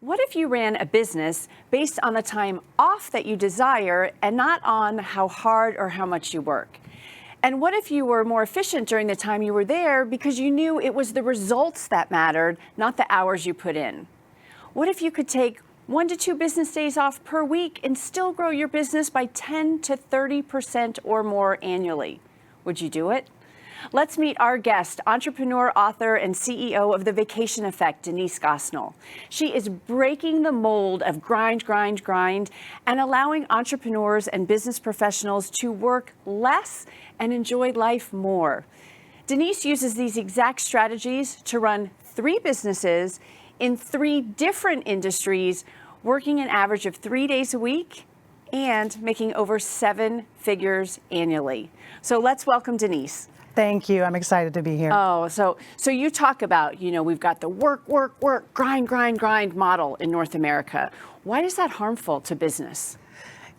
What if you ran a business based on the time off that you desire and not on how hard or how much you work? And what if you were more efficient during the time you were there because you knew it was the results that mattered, not the hours you put in? What if you could take 1 to 2 business days off per week and still grow your business by 10 to 30% or more annually? Would you do it? Let's meet our guest, entrepreneur, author, and CEO of The Vacation Effect, Denise Gosnell. She is breaking the mold of grind, grind, grind, and allowing entrepreneurs and business professionals to work less and enjoy life more. Denise uses these exact strategies to run 3 businesses in 3 different industries, working an average of 3 days a week and making over 7 figures annually. So let's welcome Denise. Thank you. I'm excited to be here. Oh, so you talk about, we've got the work, grind, grind, grind model in North America. Why is that harmful to business?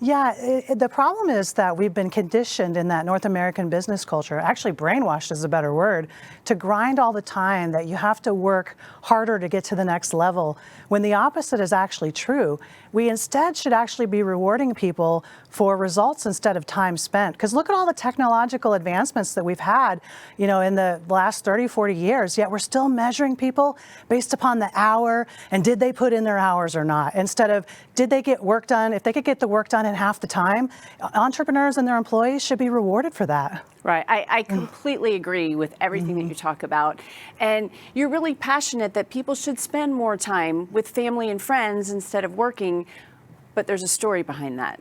Yeah, the problem is that we've been conditioned in that North American business culture, actually brainwashed is a better word, to grind all the time, that you have to work harder to get to the next level, when the opposite is actually true. We instead should actually be rewarding people for results instead of time spent. Because look at all the technological advancements that we've had, in the last 30, 40 years, yet we're still measuring people based upon the hour and did they put in their hours or not, instead of did they get work done. If they could get the work done in half the time, entrepreneurs and their employees should be rewarded for that. Right. I completely agree with everything that you talk about. And you're really passionate that people should spend more time with family and friends instead of working. But there's a story behind that.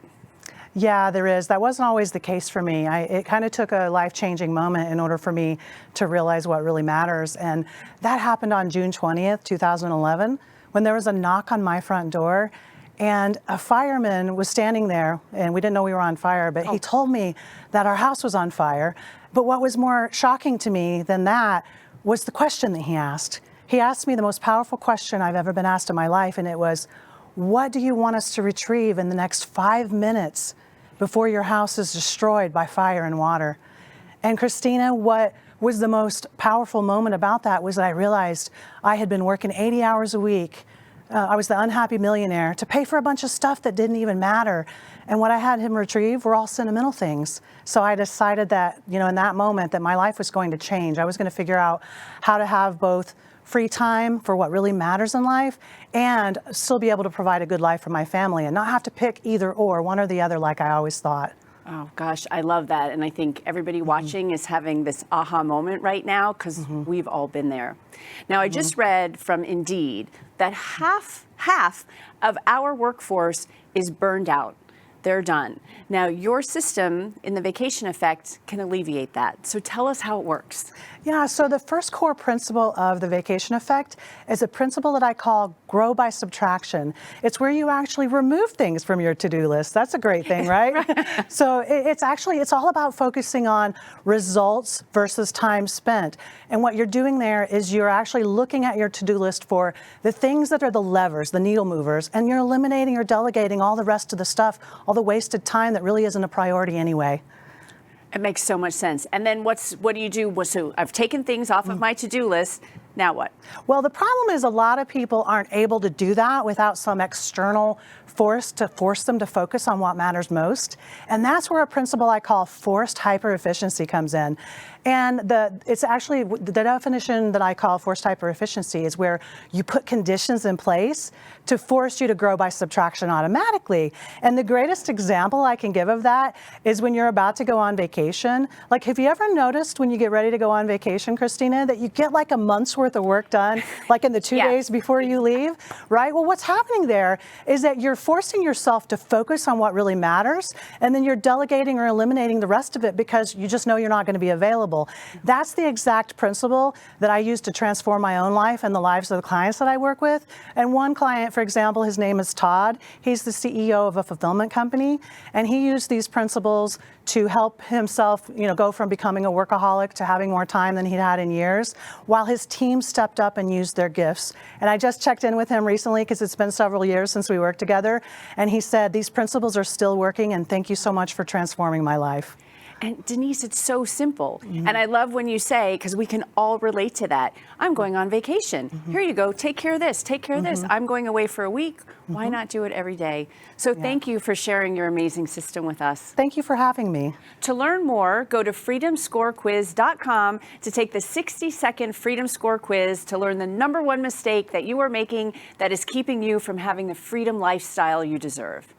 Yeah, there is. That wasn't always the case for me. It kind of took a life-changing moment in order for me to realize what really matters. And that happened on June 20th, 2011, when there was a knock on my front door. And a fireman was standing there, and we didn't know we were on fire, but he told me that our house was on fire. But what was more shocking to me than that was the question that he asked. He asked me the most powerful question I've ever been asked in my life, and it was, what do you want us to retrieve in the next 5 minutes before your house is destroyed by fire and water? And Christina, what was the most powerful moment about that was that I realized I had been working 80 hours a week. I was the unhappy millionaire to pay for a bunch of stuff that didn't even matter. And what I had him retrieve were all sentimental things. So I decided that, in that moment that my life was going to change. I was going to figure out how to have both free time for what really matters in life and still be able to provide a good life for my family and not have to pick either or, one or the other like I always thought. Oh, gosh, I love that. And I think everybody watching is having this aha moment right now because we've all been there. Now, I just read from Indeed that half of our workforce is burned out. They're done. Now, your system in the Vacation Effect can alleviate that. So tell us how it works. Yeah, so the first core principle of the Vacation Effect is a principle that I call grow by subtraction. It's where you actually remove things from your to-do list. That's a great thing, right? So it's all about focusing on results versus time spent. And what you're doing there is you're actually looking at your to-do list for the things that are the levers, the needle movers, and you're eliminating or delegating all the rest of the stuff, all the wasted time that really isn't a priority anyway. It makes so much sense. And then what do you do? So I've taken things off of my to-do list. Now what? Well, the problem is a lot of people aren't able to do that without some external force to force them to focus on what matters most. And that's where a principle I call forced hyper-efficiency comes in. And it's actually the definition that I call forced hyper-efficiency is where you put conditions in place to force you to grow by subtraction automatically. And the greatest example I can give of that is when you're about to go on vacation. Like, have you ever noticed when you get ready to go on vacation, Christina, that you get like a month's worth of work done, like in the 2 days before you leave, right? Well, what's happening there is that you're forcing yourself to focus on what really matters, and then you're delegating or eliminating the rest of it because you just know you're not going to be available. That's the exact principle that I use to transform my own life and the lives of the clients that I work with. And one client, for example, his name is Todd. He's the CEO of a fulfillment company, and he used these principles to help himself, go from becoming a workaholic to having more time than he'd had in years, while his team stepped up and used their gifts. And I just checked in with him recently because it's been several years since we worked together, and he said, these principles are still working, and thank you so much for transforming my life. And Denise, it's so simple. And I love when you say, because we can all relate to that, I'm going on vacation. Here you go, take care of this, take care of this. I'm going away for a week. Why not do it every day? So thank you for sharing your amazing system with us. Thank you for having me. To learn more, go to freedomscorequiz.com to take the 60-second Freedom Score quiz to learn the #1 mistake that you are making that is keeping you from having the freedom lifestyle you deserve.